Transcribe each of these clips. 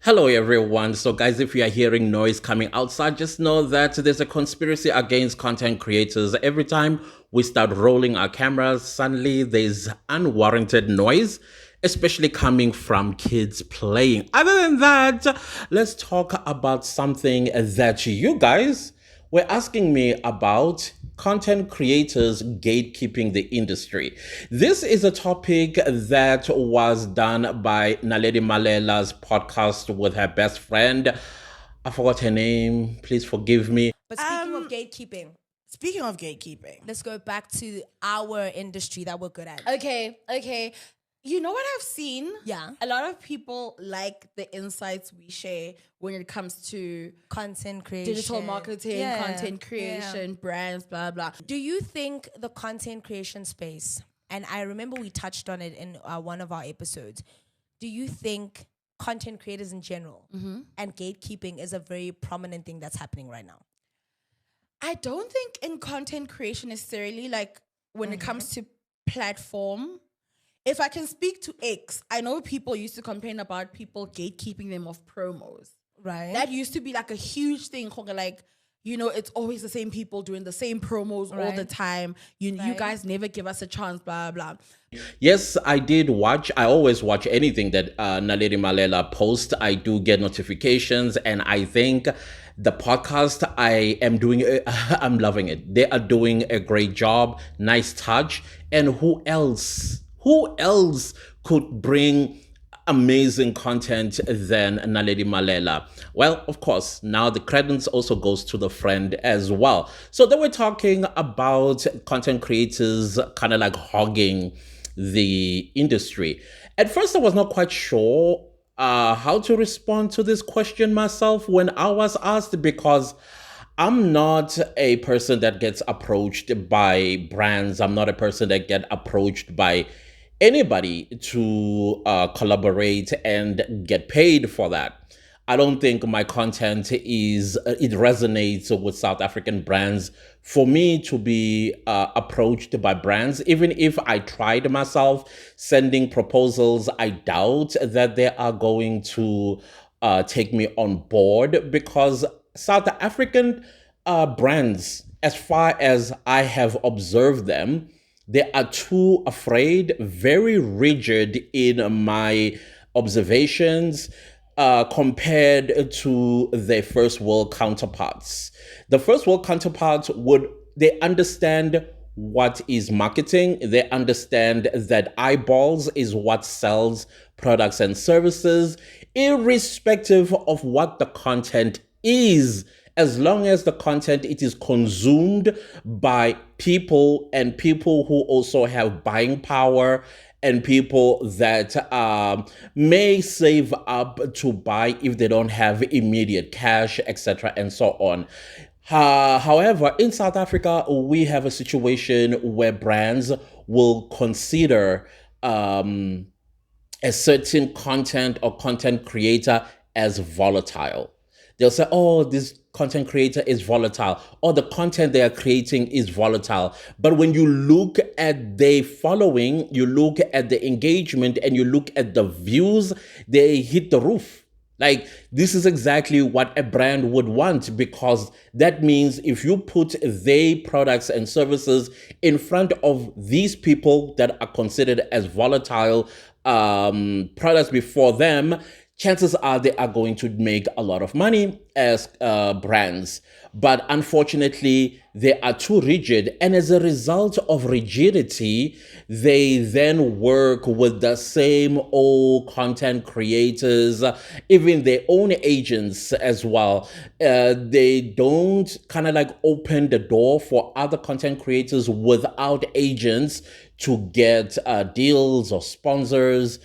Hello, everyone. So, guys, if you are hearing noise coming outside, just know that there's a conspiracy against content creators. Every time we start rolling our cameras, suddenly there's unwarranted noise, especially coming from kids playing. Other than that, let's talk about something that you guys were asking me about: content creators gatekeeping the industry. This is a topic that was done by Naledi Mallella's podcast with her best friend. I forgot her name. Please forgive me. But speaking of gatekeeping, Speaking of gatekeeping, let's go back to our industry that we're good at. okay. You know what I've seen? Yeah. A lot of people like the insights we share when it comes to Content creation. digital marketing, Yeah, content creation, brands, blah, blah. Do you think the content creation space, and I remember we touched on it in one of our episodes, do you think content creators in general and gatekeeping is a very prominent thing that's happening right now? I don't think in content creation necessarily, like when it comes to platform. If I can speak to X, I know people used to complain about people gatekeeping them of promos. Right. That used to be like a huge thing. Like, it's always the same people doing the same promos all the time. You guys never give us a chance, blah, blah. Yes, I did watch. I always watch anything that Naledi Mallela posts. I do get notifications, and I think the podcast I am doing, I'm loving it. They are doing a great job. Nice touch. And who else could bring amazing content than Naledi Mallela? Well, of course, now the credence also goes to the friend as well. So they were talking about content creators kind of like hogging the industry. At first, I was not quite sure how to respond to this question myself when I was asked, because I'm not a person that gets approached by brands. I'm not a person that get approached by anybody to collaborate and get paid for that. I don't think my content it resonates with South African brands for me to be approached by brands. Even if I tried myself sending proposals, I doubt that they are going to take me on board, because South African brands, as far as I have observed them, they are too afraid, very rigid in my observations, compared to their first world counterparts. The first world counterparts they understand what is marketing. They understand that eyeballs is what sells products and services, irrespective of what the content is. As long as the content it is consumed by people, and people who also have buying power, and people that may save up to buy if they don't have immediate cash, etc., and so on. However, in South Africa, we have a situation where brands will consider a certain content or content creator as volatile. They'll say, oh, this content creator is volatile, or the content they are creating is volatile. But when you look at their following, you look at the engagement, and you look at the views, they hit the roof. Like, this is exactly what a brand would want, because that means if you put their products and services in front of these people that are considered as volatile products before them, chances are they are going to make a lot of money as brands. But unfortunately, they are too rigid. And as a result of rigidity, they then work with the same old content creators, even their own agents as well. They don't kind of like open the door for other content creators without agents to get deals or sponsors.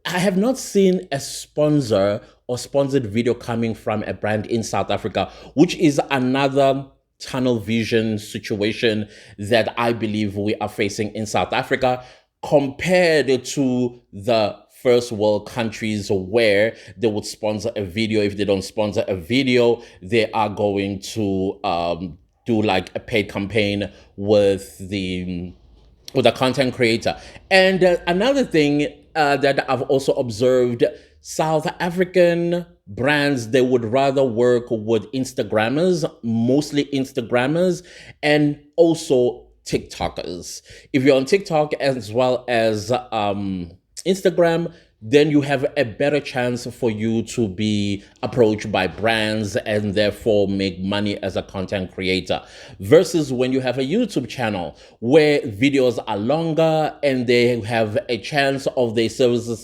I have not seen a sponsor or sponsored video coming from a brand in South Africa, which is another tunnel vision situation that I believe we are facing in South Africa, compared to the first world countries where they would sponsor a video. If they don't sponsor a video, they are going to do like a paid campaign with the content creator. And another thing that I've also observed, South African brands, they would rather work with Instagrammers, mostly Instagrammers, and also TikTokers. If you're on TikTok as well as Instagram, then you have a better chance for you to be approached by brands and therefore make money as a content creator. Versus when you have a YouTube channel where videos are longer and they have a chance of their services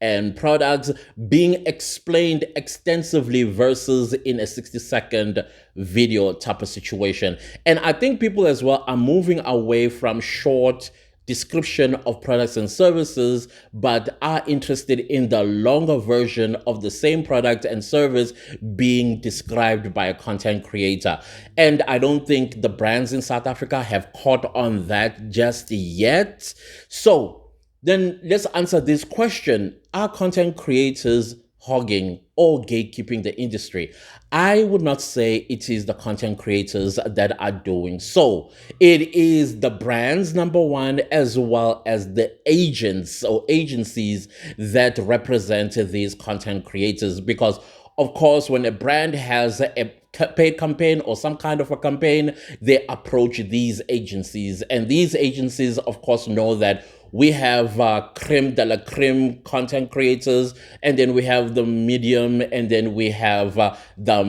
and products being explained extensively versus in a 60-second video type of situation. And I think people as well are moving away from short description of products and services, but are interested in the longer version of the same product and service being described by a content creator. And I don't think the brands in South Africa have caught on that just yet. So then let's answer this question. Are content creators hogging or gatekeeping the industry? I would not say it is the content creators that are doing so. It is the brands, number one, as well as the agents or agencies that represent these content creators. Because, of course, when a brand has a paid campaign or some kind of a campaign, they approach these agencies. And these agencies, of course, know that we have creme de la creme content creators, and then we have the medium, and then we have the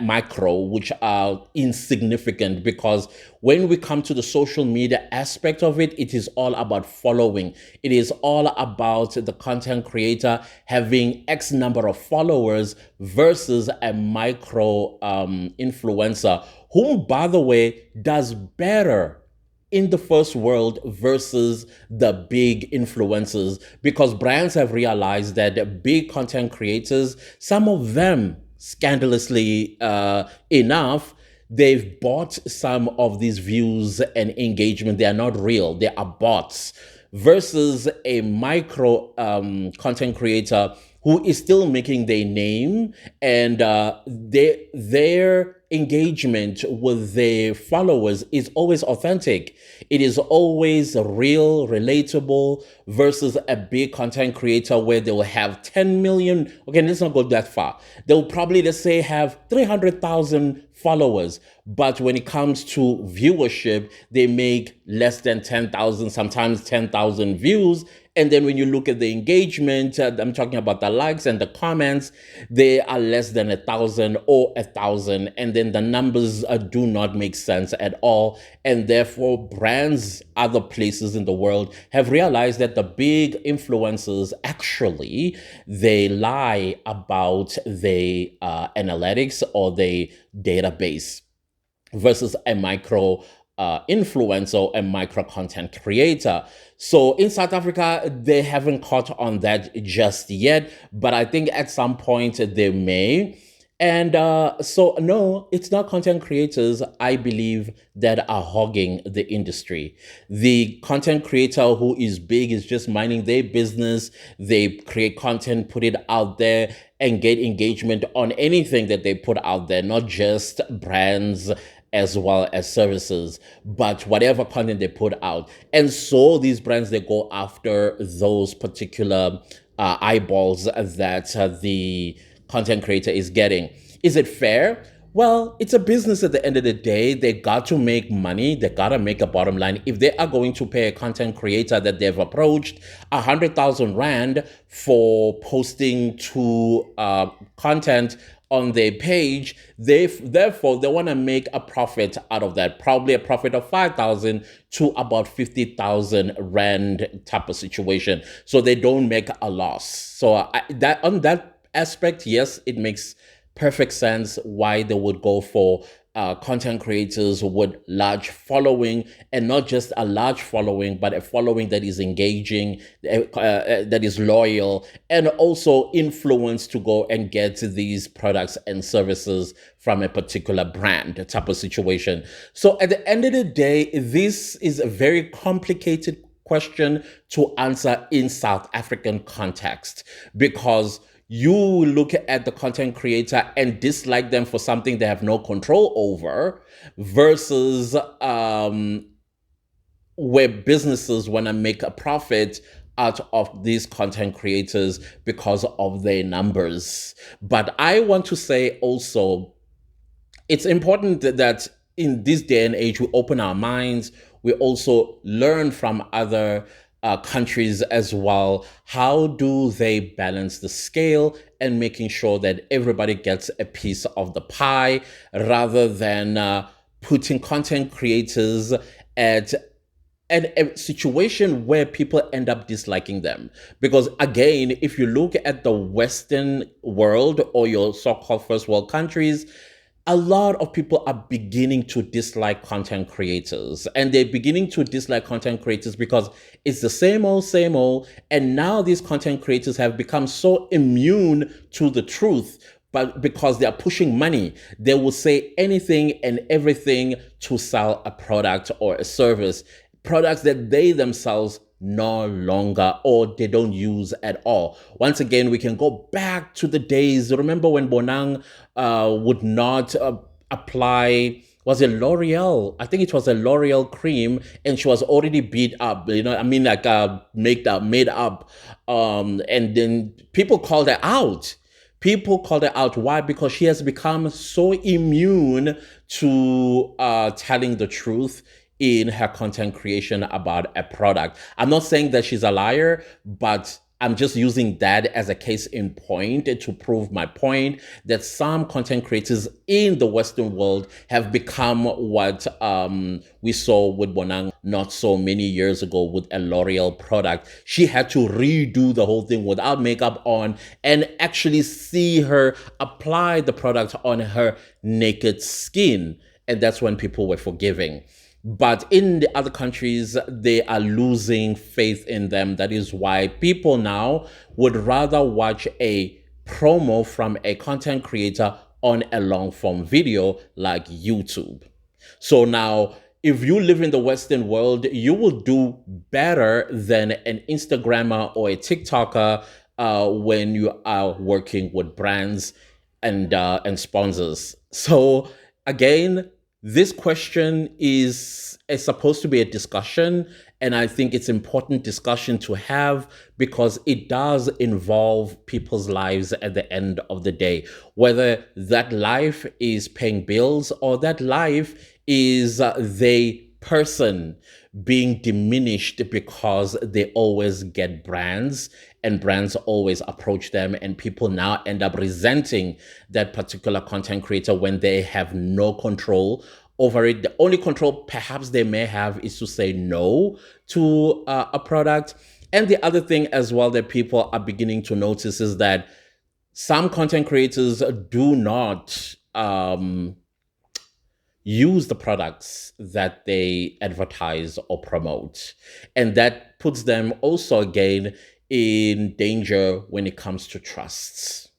micro, which are insignificant, because when we come to the social media aspect of it, it is all about following. It is all about the content creator having X number of followers versus a micro influencer, whom, by the way, does better in the first world versus the big influencers, because brands have realized that big content creators, some of them scandalously enough, they've bought some of these views and engagement. They are not real, they are bots, versus a micro content creator who is still making their name, and their engagement with their followers is always authentic. It is always real, relatable, versus a big content creator where they will have 10 million. Okay, let's not go that far. They'll probably, let's say, have 300,000 followers. But when it comes to viewership, they make less than 10,000, sometimes 10,000 views. And then when you look at the engagement, I'm talking about the likes and the comments, they are less than 1,000 or 1,000. And then the numbers do not make sense at all. And therefore, brands, other places in the world have realized that the big influencers, actually, they lie about the analytics or the database versus a micro influencer, a micro content creator. So in South Africa, they haven't caught on that just yet, but I think at some point they may. And so, no, it's not content creators, I believe, that are hogging the industry. The content creator who is big is just minding their business. They create content, put it out there, and get engagement on anything that they put out there, not just brands as well as services, but whatever content they put out. And so these brands, they go after those particular eyeballs that the content creator is getting. Is it fair? Well, it's a business at the end of the day. They got to make money. They got to make a bottom line. If they are going to pay a content creator that they've approached 100,000 Rand for posting to content on their page, therefore they want to make a profit out of that, probably a profit of 5,000 to about 50,000 Rand type of situation. So they don't make a loss. So that on that aspect, yes, it makes perfect sense why they would go for content creators with large following, and not just a large following, but a following that is engaging, that is loyal, and also influence to go and get these products and services from a particular brand type of situation. So at the end of the day, this is a very complicated question to answer in South African context, because you look at the content creator and dislike them for something they have no control over, versus where businesses want to make a profit out of these content creators because of their numbers. But I want to say also, it's important that in this day and age, we open our minds. We also learn from other countries as well. How do they balance the scale and making sure that everybody gets a piece of the pie rather than putting content creators at a situation where people end up disliking them. Because again, if you look at the Western world or your so-called first world countries, a lot of people are beginning to dislike content creators, and they're beginning to dislike content creators because it's the same old. And now these content creators have become so immune to the truth, but because they are pushing money, they will say anything and everything to sell a product or a service, products that they themselves no longer or they don't use at all. Once again, we can go back to the days. Remember when Bonang would not apply, was it L'Oreal? I think it was a L'Oreal cream, and she was already beat up, made up. And then people called her out. People called her out. Why? Because she has become so immune to telling the truth in her content creation about a product. I'm not saying that she's a liar, but I'm just using that as a case in point to prove my point that some content creators in the Western world have become what we saw with Bonang not so many years ago with a L'Oreal product. She had to redo the whole thing without makeup on and actually see her apply the product on her naked skin. And that's when people were forgiving. But in the other countries, they are losing faith in them. That is why people now would rather watch a promo from a content creator on a long form video like YouTube. So now, if you live in the Western world, you will do better than an Instagrammer or a TikToker when you are working with brands and sponsors. So again, this question is supposed to be a discussion, and I think it's important discussion to have because it does involve people's lives at the end of the day. Whether that life is paying bills or that life is the person being diminished because they always get brands and brands always approach them, and people now end up resenting that particular content creator when they have no control over it. The only control perhaps they may have is to say no to a product. And the other thing as well that people are beginning to notice is that some content creators do not use the products that they advertise or promote. And that puts them also again in danger when it comes to trusts.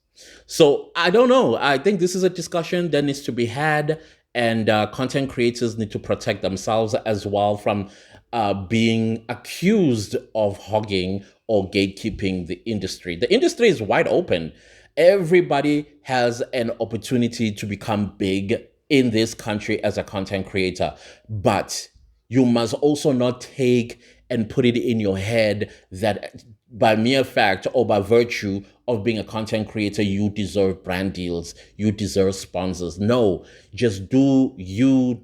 So I don't know. I think this is a discussion that needs to be had, and content creators need to protect themselves as well from being accused of hogging or gatekeeping the industry. The industry is wide open. Everybody has an opportunity to become big in this country as a content creator, but you must also not take and put it in your head that by mere fact or by virtue of being a content creator, you deserve brand deals, you deserve sponsors. No, just do your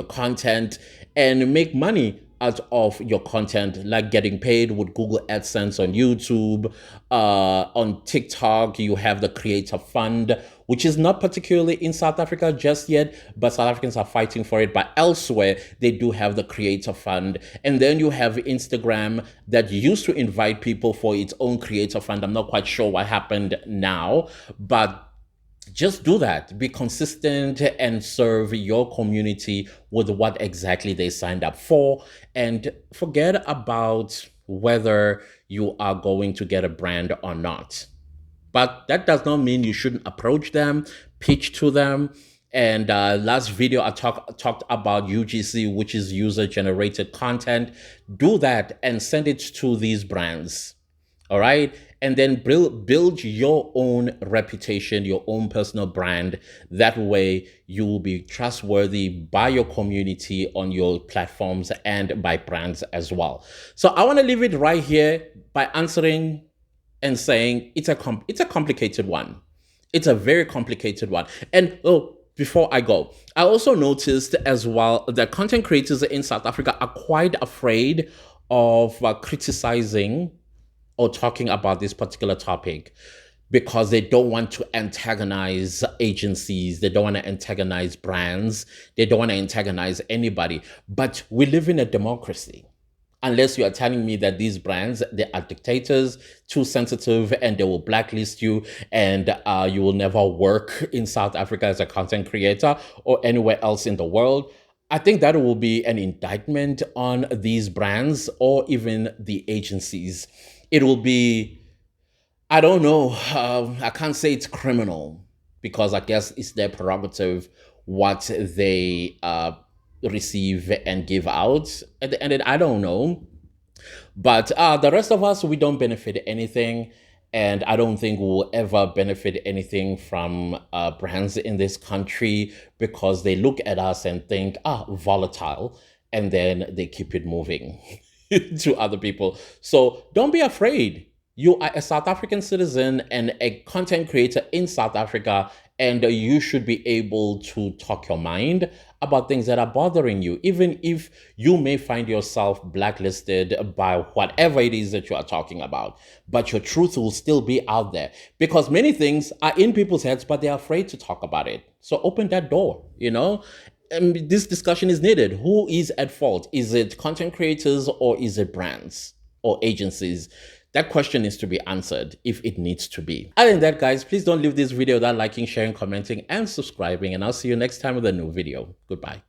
content and make money out of your content, like getting paid with Google AdSense on YouTube. On TikTok, you have the Creator Fund, which is not particularly in South Africa just yet, but South Africans are fighting for it. But elsewhere, they do have the Creator Fund. And then you have Instagram that used to invite people for its own Creator Fund. I'm not quite sure what happened now, but just do that. Be consistent and serve your community with what exactly they signed up for. And forget about whether you are going to get a brand or not. But that does not mean you shouldn't approach them, pitch to them. And last video, I talked about UGC, which is user-generated content. Do that and send it to these brands. All right. and then build your own reputation, your own personal brand. That way you will be trustworthy by your community on your platforms and by brands as well. So I want to leave it right here by answering and saying it's a complicated one. It's a very complicated one. And before I go, I also noticed as well that content creators in South Africa are quite afraid of criticizing or talking about this particular topic because they don't want to antagonize agencies. They don't want to antagonize brands. They don't want to antagonize anybody. But we live in a democracy. Unless you are telling me that these brands, they are dictators, too sensitive, and they will blacklist you, and you will never work in South Africa as a content creator or anywhere else in the world, I think that will be an indictment on these brands or even the agencies. It will be, I don't know, I can't say it's criminal because I guess it's their prerogative what they receive and give out. At the end, I don't know. But the rest of us, we don't benefit anything. And I don't think we'll ever benefit anything from brands in this country because they look at us and think, volatile. And then they keep it moving to other people. So don't be afraid. You are a South African citizen and a content creator in South Africa, and you should be able to talk your mind about things that are bothering you, even if you may find yourself blacklisted by whatever it is that you are talking about. But your truth will still be out there because many things are in people's heads, but they're afraid to talk about it. So open that door, And this discussion is needed. Who is at fault? Is it content creators or is it brands or agencies? That question needs to be answered if it needs to be. Other than that, guys, please don't leave this video without liking, sharing, commenting, and subscribing. And I'll see you next time with a new video. Goodbye.